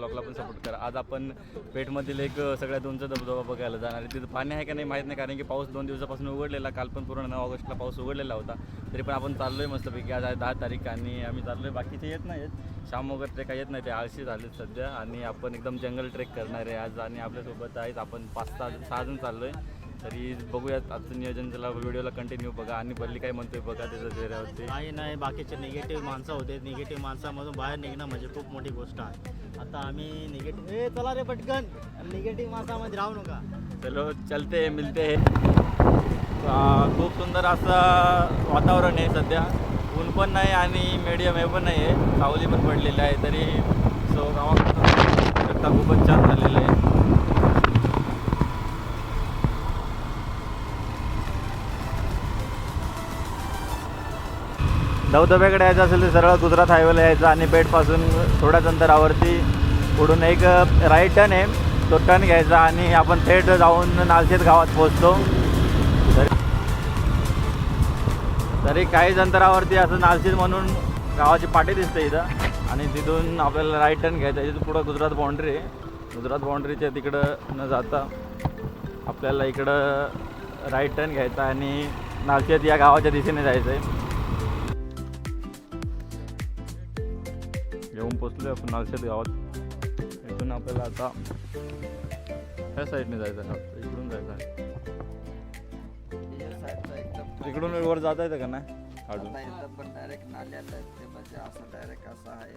ब्लॉगला पण सपोर्ट करा. आज आपण पेठमधील एक सगळ्यात उंच धबधबा बघायला जाणार आहे. तिथं पाणी आहे का नाही माहीत नाही, कारण की पाऊस 2 दिवसापासून उघडलेला. काल पण पूर्ण 9 ऑगस्टला पाऊस उघडलेला होता. तरी पण आपण चाललो आहे मस्तपैकी. आज आहे 10 तारीख आणि आम्ही चाललो आहे. बाकीचे येत नाहीत, श्याम वगैरे ते काही येत नाही, ते आळशी झालेत सध्या. आणि आपण एकदम जंगल ट्रेक करणार आहे आज. आणि आपल्यासोबत आहेत आपण 5-6 जण चाललो आहे. तरी बघूयात आजचं नियोजन. त्याला व्हिडिओला कंटिन्यू बघा. आणि बल्ली काय म्हणतोय बघा त्याच्या चेहऱ्यावरती. नाही बाकीचे निगेटिव्ह माणसं होते. निगेटिव्ह माणसामधून बाहेर निघणं म्हणजे खूप मोठी गोष्ट आहे. आता आम्ही निगेटिव्ह चला रे पटकन, निगेटिव्ह माणसामध्ये राहू नका. चलो चलते मिलते. खूप सुंदर असं वातावरण आहे सध्या. ऊन पण नाही आणि मीडियम हे पण नाही आहे, सावली पण पडलेली आहे. तरी सो गावाकडं खूपच छान झालेलं आहे. धबधब्याकडे यायचं असेल तर सरळ गुजरात हायवेला यायचं आणि पेठपासून थोड्याच अंतरावरती पुढून एक राईट टर्न आहे, तो टर्न घ्यायचा आणि आपण थेट जाऊन नालशेत गावात पोहोचतो. तरी काहीच अंतरावरती असं नालशेत म्हणून गावाची पाटी दिसते इथं. आणि तिथून आपल्याला राईट टर्न घ्यायचा. इथं पुढं गुजरात बाउंड्री आहे. गुजरात बाउंड्रीच्या तिकडं न जाता आपल्याला इकडं राईट टर्न घ्यायचा आणि नालशेत या गावाच्या दिशेने जायचं आहे. येऊन पोचलो आपण नालशेत गावात. इथून आपल्याला आता ह्या साईडने जायचं आहे, इकडून जायचं आहे. इकडून वर जाता येतं का नाही अजून? डायरेक्ट नाल्याला ते म्हणजे असं डायरेक्ट असं आहे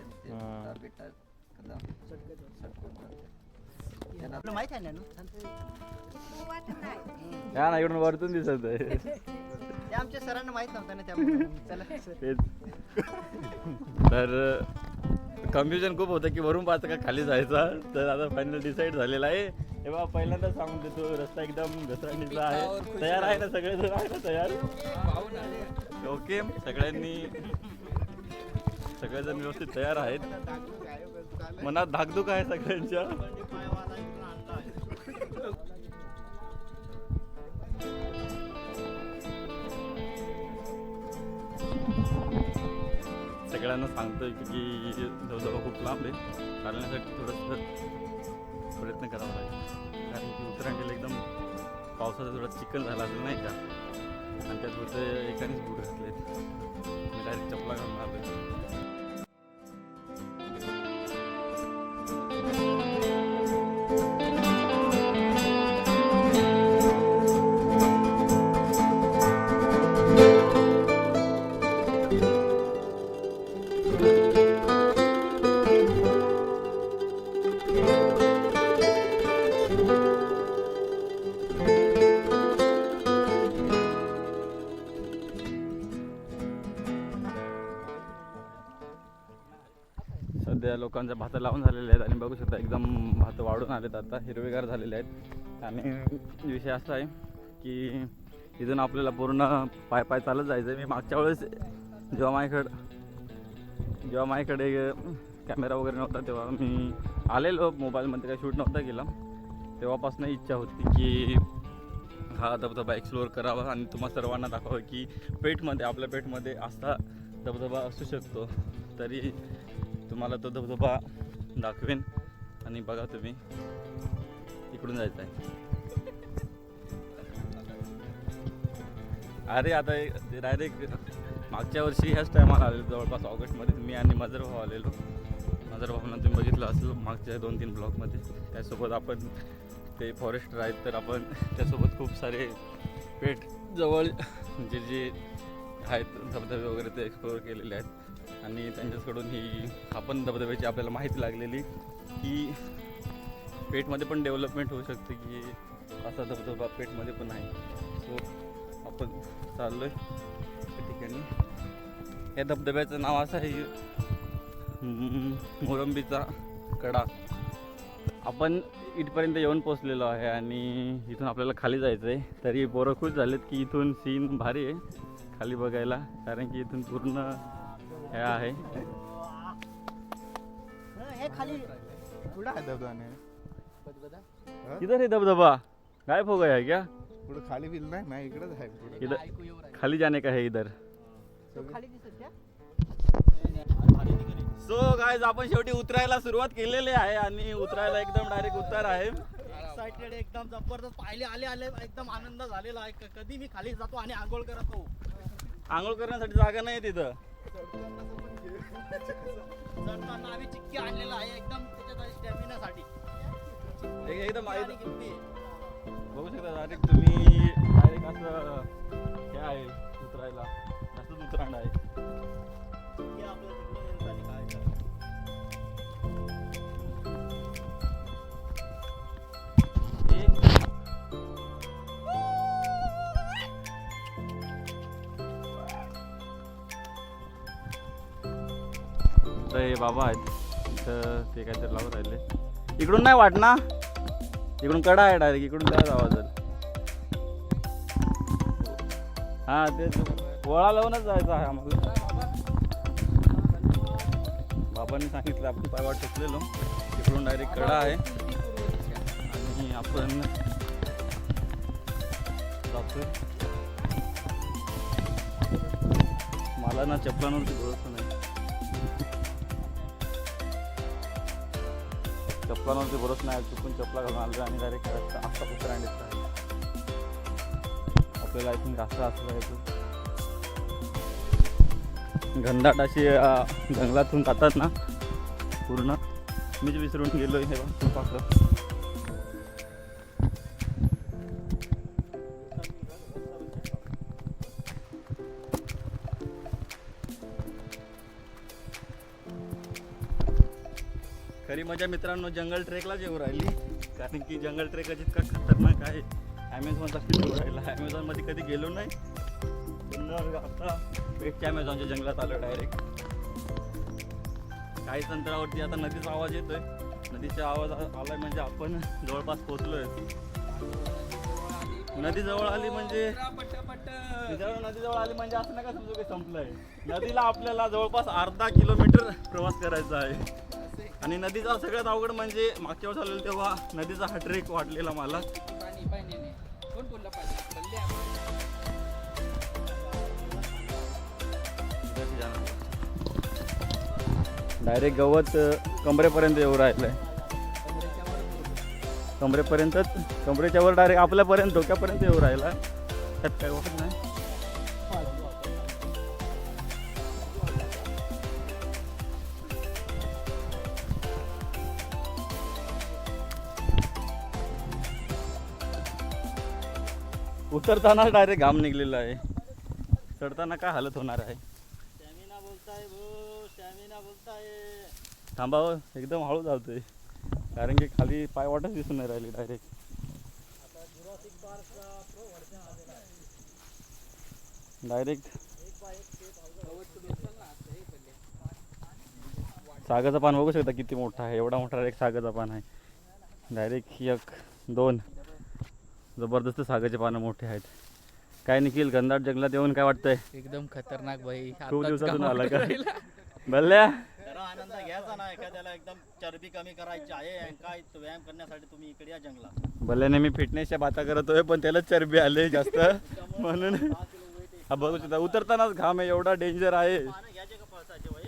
ते माहिती आहे या ना, इकडून वरतून दिसत आहे. ते आमच्या सरांना माहित नव्हतं ना त्यामुळे. तेच तर कन्फ्युजन खूप होतं की वरून पाहतं का खाली जायचा. तर आता फायनल डिसाईड झालेला आहे. हे बघा पहिल्यांदा सांगून देतो, रस्ता एकदम घसरणीचा आहे. तयार आहे ना सगळेजण? आहे ना तयार? ओके, सगळेजण व्यवस्थित तयार आहेत. मनात धाकधूक आहे सगळ्यांच्या. सगळ्यांना सांगतोय की धबधबा खूप लांब आहे, चालण्यासाठी थोडंसं प्रयत्न करावा लागेल. कारण की उत्तराखंडला एकदम पावसाचा थोडा चिखल झाला असेल नाही का. आणि त्यात होतं एकानेच बूट घातले. मी डायरेक्ट चपला घालून आलो. सध्या लोकांच्या भातं लावून झालेले आहेत आणि बघू शकता एकदम भातं वाढून आलेत, आता हिरवेगार झालेले आहेत. आणि विषय असा आहे की इथून आपल्याला पूर्ण पाय चालत जायचं आहे. मी मागच्या वेळेस जेव्हा माझ्याकडे कॅमेरा वगैरे नव्हता तेव्हा मी आलेलो, मोबाईलमध्ये काही शूट नव्हता केला. तेव्हापासून इच्छा होती की हा धबधबा एक्सप्लोअर करावा आणि तुम्हा सर्वांना दाखवावं की आपल्या पेठमध्ये असा धबधबा असू शकतो. तरी तुम्हाला तो धबधबा दाखवेन. आणि बघा तुम्ही, इकडून जायचं आहे. अरे आता डायरेक्ट मागच्या वर्षी ह्याच टायमाला आलेलो, जवळपास ऑगस्टमध्ये. मी आणि माझर भाऊ आलेलो. माझर भाऊंना तुम्ही बघितलं असेल मागच्या 2-3 ब्लॉगमध्ये. त्यासोबत आपण ते फॉरेस्टर आहेत, तर आपण त्यासोबत खूप सारे पेठ जवळ जे आहेत धबधबे वगैरे ते एक्सप्लोअर केलेले आहेत. आणि त्यांच्याकडून ही आपण धबधब्याची आपल्याला माहिती लागलेली की पेठमध्ये पण डेव्हलपमेंट होऊ शकते, की असा धबधबा पेठमध्ये पण आहे. सो आपण चाललो आहे त्या ठिकाणी. या धबधब्याचं नाव असं आहे मोरंबीचा कडा. आपण इथपर्यंत येऊन पोचलेलो आहे आणि इथून आपल्याला खाली जायचं आहे. तरी पोरं खुश झालेत की इथून सीन भारी आहे खाली बघायला, कारण की इथून पूर्ण हे आहे. इधर है धबधबा, गायब हो गया है क्या? खाली बिल नाही इकडेच आहे. इधर खाली जाने का है इधर. सो गाईज आपण शेवटी उतरायला सुरुवात केलेली आहे आणि उतरायला एकदम डायरेक्ट उतार आहे. एक्साइटेड एकदम जबरदस्त पाहिले आले आले एकदम आनंद झालेला आहे. कधी मी खाली जातो आणि आंघोळ करतो. आंघोळ करण्यासाठी जागा नाही तिथं. चढताना आम्ही चिक्की आणलेला आहे एकदम त्याच्या स्टॅमिनासाठी. एकदम बघू शकता डायरेक्ट तुम्ही डायरेक्ट असं हे आहे उतरायला असंच उतरांड आहे. हे आपलं तिकडं आणि काय झालं. तर हे बाबा आहेत इथं ते काहीतरी लावून राहिले. इकडून नाही वाटना, इकडून कडा आहे डायरेक्ट, इकडून काय जावा जर. हां तेच वळा लावूनच जायचं आहे आम्हाला. बाबांनी सांगितलं आपण पायवाट टेकलेलो, इकडून डायरेक्ट कडा आहे आणि आपण जातो. मला ना चपलांवरती भरोसा नाही, चपलांवरती भरोसा नाही. चुकून चपला घालून आलं आणि डायरेक्ट असा उतरांड येत आहे. आपल्याला आय थिंक असं जायचं. घनदाट अशी जंगलातून जातात ना पूर्ण. मीच विसरून गेलो हे पाकं. खरी मजा मित्रांनो जंगल ट्रेकलाच येऊ राहिली, कारण की जंगल ट्रेक जितका खतरनाक आहे. ॲमेझॉनचा फील येऊ राहिला. ॲमेझॉनमध्ये कधी गेलो नाही, पण आता पेटच्या ॲमेझॉनच्या जंगलात आलो डायरेक्ट. काहीच अंतरावरती आता नदीचा आवाज येतोय. नदीचा आवाज आलाय म्हणजे आपण जवळपास पोहोचलोय. नदी जवळ आली म्हणजे नदी जवळ आली म्हणजे असं नका समजू काही संपलंय. नदीला आपल्याला जवळपास अर्धा किलोमीटर प्रवास करायचा आहे. आणि नदीचा सगळ्यात अवघड म्हणजे मागच्या वेळेस आलेलं तेव्हा नदीचा हा ट्रेक वाटलेला मला. डायरेक्ट गवत कमरेपर्यंत येऊ राहिलंय. कमरेच्या वर डायरेक्ट आपल्यापर्यंत डोक्यापर्यंत येऊ राहिला. त्यात काही वाटत नाही. उतरताना डायरेक्ट घाम निघलेला आहे, चढताना काय हालत होणार आहे. स्टॅमिना बोलताय भो, स्टॅमिना बोलताय. थांबावं, एकदम हळू धावतोय कारण की खाली पाय वाटच दिसून नाही राहिली. डायरेक्ट आता जुरासिक पार्कचा प्रो व्हर्जन आलेला आहे. डायरेक्ट एक बाय एक स्टेप सागाचं पान बघू शकता किती मोठा आहे. एवढा मोठा एक सागाचं पान आहे. डायरेक्ट 1 2 जबरदस्त सागाचे पानं मोठे आहेत. काय निखिल, घनदाट जंगलात येऊन काय वाटतंय? एकदम खतरनाक भाई. खूप दिवसातून आला का बल्ल्या? जरा आनंद घ्यायचा ना. एखाद्याला एकदम चरबी कमी करायची आहे काय व्यायाम करण्यासाठी तुम्ही इकडे या जंगलात. बल्ल्याने मी फिटनेसच्या बाता करतोय पण त्याला चरबी आले जास्त म्हणून. हा बघू शकता उतरतानाच घाम आहे, एवढा डेंजर आहे. पानं घ्यायचे का पळसाचे भाई?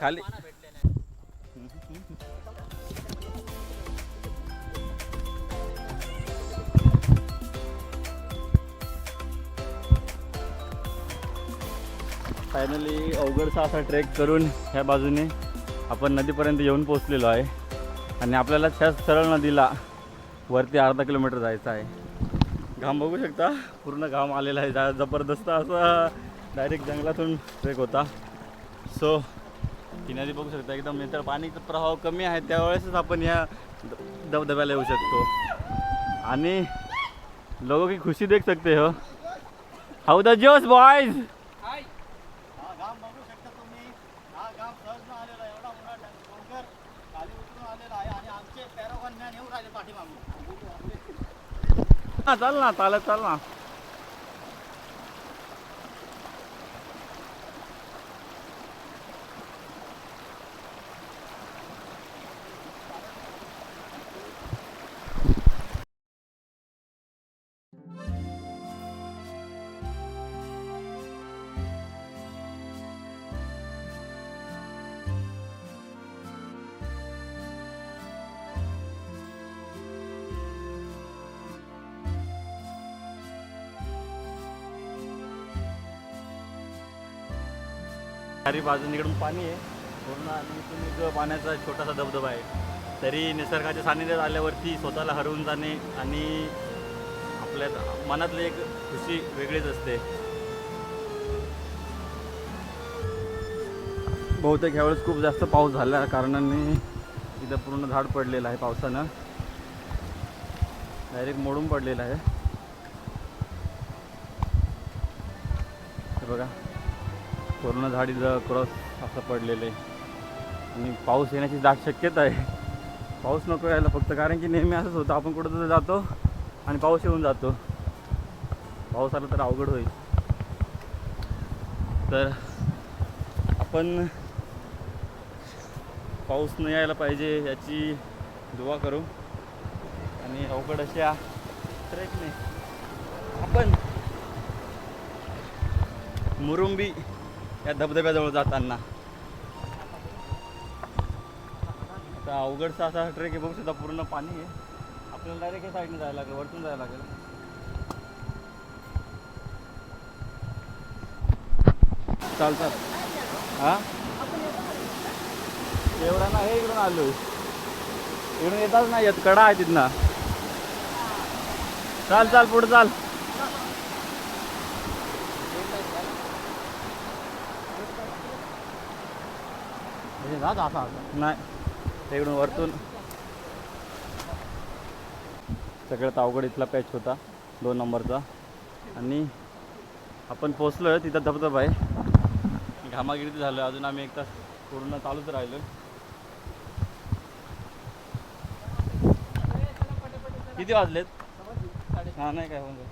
खाली पानं भेटले नाही. फायनली अवघडसा असा ट्रेक करून ह्या बाजूने आपण नदीपर्यंत येऊन पोचलेलो आहे. आणि आपल्याला त्या सरळ नदीला वरती अर्धा किलोमीटर जायचं आहे. घाम बघू शकता, पूर्ण घाम आलेला आहे. जबरदस्त असा डायरेक्ट जंगलातून ट्रेक होता. सो ही नदी बघू शकता एकदम नंतर पाणीचा प्रवाह कमी आहे, त्यावेळेसच आपण या धबधब्याला येऊ शकतो. आणि लोगों की खुशी देख सकते हो. हाउ द जोश बॉयज. हा घाम बघू शकता तुम्ही. हा घाम सहज न आलेला आहे. एवढा मोठा डोंगर खाली उतरून आलेला आहे आणि आमचे पॅरागॉन मॅन येऊन राहिले पाठीमागून. हा चाल ना, चालत चाल ना. चारी बाजून इकडून पाणी आहे पूर्ण आणि इथून एक पाण्याचा छोटासा धबधबा आहे. तरी निसर्गाच्या सानिध्यात आल्यावरती स्वतःला हरवून जाणे आणि आपल्या मनातली एक खुशी वेगळीच असते. बहुतेक ह्यावेळेस खूप जास्त पाऊस झाल्या कारणाने इथं पूर्ण झाड पडलेलं आहे. पावसानं डायरेक्ट मोडून पडलेलं आहे. हे बघा पूर्ण झाड इथं क्रॉस असं पडलेलं आहे आणि पाऊस येण्याची दाट शक्यता आहे. पाऊस नको यायला फक्त, कारण की नेहमी असंच होतं, आपण कुठं जातो आणि पाऊस येऊन जातो. पाऊस आला तर अवघड होईल. तर आपण पाऊस न यायला पाहिजे याची दुवा करू आणि अवघड अशा ट्रेकने आपण मुरुंबी या धबधब्याजवळ जाताना आता अवघडचा असा ट्रेक आहे. बघू सुद्धा पूर्ण पाणी आहे. आपल्याला डायरेक्ट या साईडने जायला लागेल, वरतून जायला लागेल. चाल चाल हां एवढा ना हे इकडून आलो, इकडून येताच नाही येत, कडा आहे तिथनं. चाल चाल पुढे चाल. नाही इकडून वरतून सगळ्यात अवघड इथला पॅच होता 2 नंबरचा आणि आपण पोचलो. तिथं धबधबा आहे. घामागिरी झालं. अजून आम्ही 1 तास पूर्ण चालूच राहिलो. किती वाजलेत? हां नाही काय होऊन जाईल.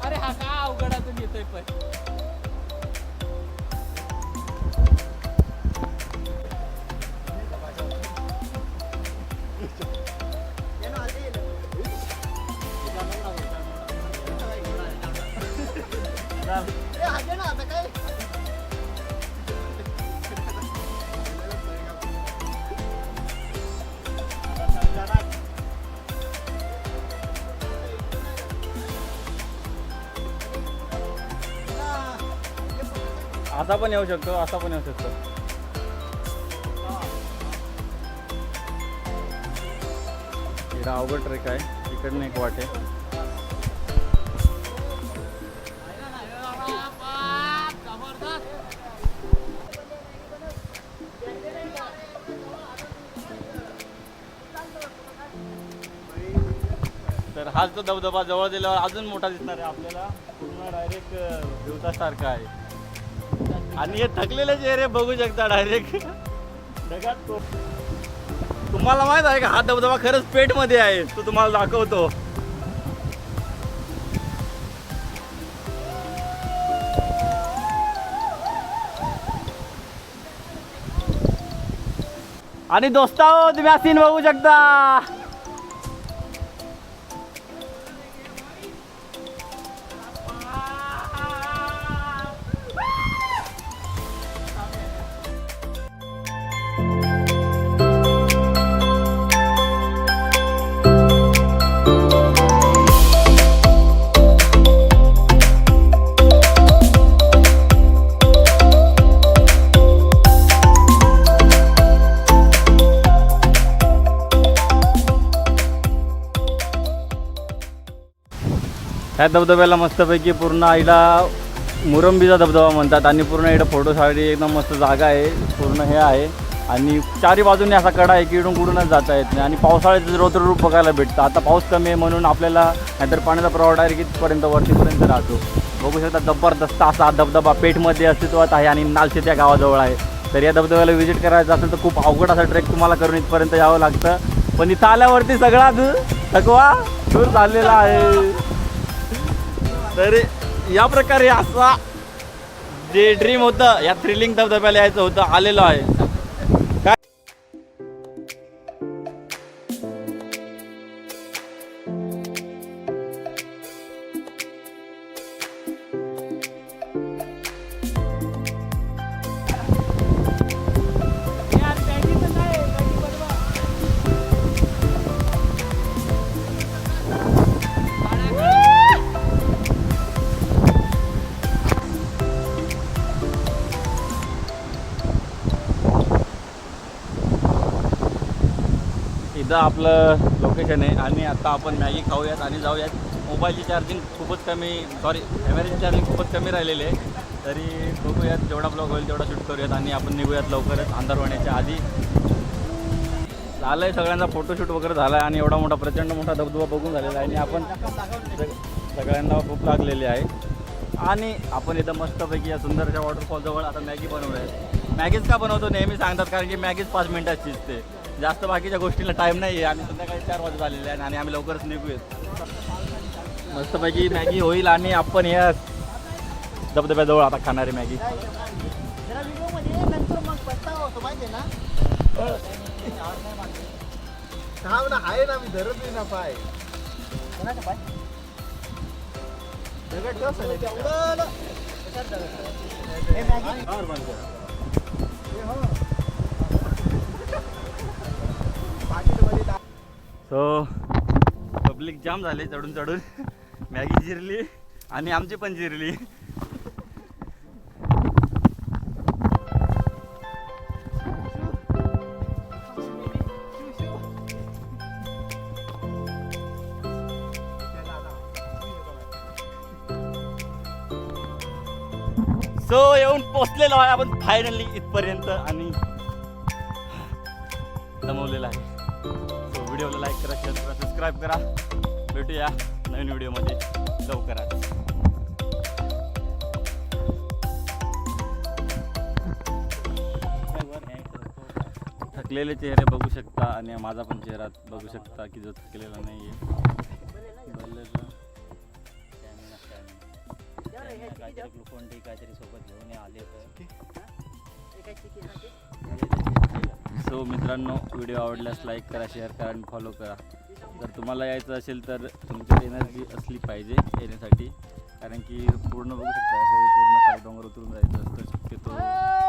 अरे हा का अवघडातून येतोय पण असा पण येऊ शकतो, असा पण येऊ शकतो. इकडं अवघड ट्रेक आहे. इकडनं एक वाट आहे. तर हाच तो धबधबा जवळ गेल्यावर अजून मोठा दिसणार आहे आपल्याला. पूर्ण डायरेक्ट दिवसासारखा आहे आणि हे थकलेले चेहरे बघू शकता डायरेक्ट ढगात. तुम्हाला माहित आहे का हा धबधबा खरंच पेटमध्ये आहे. तो तुम्हाला दाखवतो. आणि दोस्ताओ तुम्ही हा सीन बघू शकता. ह्या धबधब्याला मस्तपैकी पूर्ण आईला मुरंबीचा धबधबा म्हणतात आणि पूर्ण इकडं फोटोसाठी एकदम मस्त जागा आहे. पूर्ण हे आहे आणि चारी बाजूने असा कडा आहे की इकडून कुठूनच जाता येत नाही आणि पावसाळ्याचं रौद्ररूप बघायला भेटतं. आता पाऊस कमी आहे म्हणून आपल्याला नाहीतर पाण्याचा प्रवाह डायरेक्ट इथपर्यंत वरतीपर्यंत राहतो. बघू शकता जबरदस्त असा धबधबा पेठमध्ये अस्तित्वात आहे आणि नालशेत या गावाजवळ आहे. तर या धबधब्याला व्हिजिट करायचं असेल तर खूप अवघड असा ट्रेक तुम्हाला करून इथपर्यंत यावं लागतं, पण इथं आल्यावरती सगळा थकवा दूर झालेला आहे. तर या प्रकारे असा जे ड्रीम होतं या थ्रिलिंग धबधब्याला यायचं होतं आलेलं आहे. काय इथं आपलं लोकेशन आहे आणि आता आपण मॅगी खाऊयात आणि जाऊयात. मोबाईलची चार्जिंग खूपच कमी कॅमेऱ्याची चार्जिंग खूपच कमी राहिलेली आहे, तरी बघूयात जेवढा ब्लॉग होईल तेवढा शूट करूयात आणि आपण निघूयात लवकरच अंधार होण्याच्या आधी. झालं आहे सगळ्यांचा फोटोशूट वगैरे झाला आहे आणि एवढा मोठा प्रचंड मोठा धबधबा बघून झालेला आहे आणि आपण सगळ्यांना भूक लागलेली आहे आणि आपण इथं मस्तपैकी या सुंदरच्या वॉटरफॉलजवळ आता मॅगी बनवलं आहे. मॅगीच का बनवतो नेहमी सांगतात, कारण की मॅगीच 5 मिनिटात शिजते, जास्त बाकीच्या गोष्टीला टाईम नाही आहे आणि संध्याकाळी 4 वाजत आलेले आहे आणि आम्ही लवकरच निघूयात. मस्तपैकी मॅगी होईल आणि आपण या धबधब्याजवळ आता खाणारी मॅगी. जरा व्हिडिओमध्ये नंतर मग पस्तावा होतो माहिती आहे ना. थांब ना, आहे ना, मी धरत नाही ना पाय. कोणाचा पाय? दगड ठेव सगळे. हे मॅगी और बंद करा. हे हो. सो पब्लिक जाम झाले चढून चढून. मॅगी जिरली आणि आमची पण जिरली. सो येऊन पोचलेलो आहे आपण फायनली इथपर्यंत आणि दमवलेला आहे. सो व्हिडिओला लाईक करा, शेअर करा, सबस्क्राईब करा. भेटूया नवीन व्हिडिओमध्ये लवकरच. थकलेले चेहरे बघू शकता आणि माझा पण चेहरा बघू शकता की जो थकलेला नाही आहे. ग्लुकोन-डी काहीतरी सोबत घेऊन आले होते. सो मित्रांनो, व्हिडिओ आवडल्यास लाईक करा, शेअर करा आणि फॉलो करा. जर तुम्हाला यायचं असेल तर तुमची एनर्जी असली पाहिजे येण्यासाठी, कारण की पूर्ण बघू शकता हे पूर्ण खाली डोंगर उतरून जायचं असतं शक्यतो.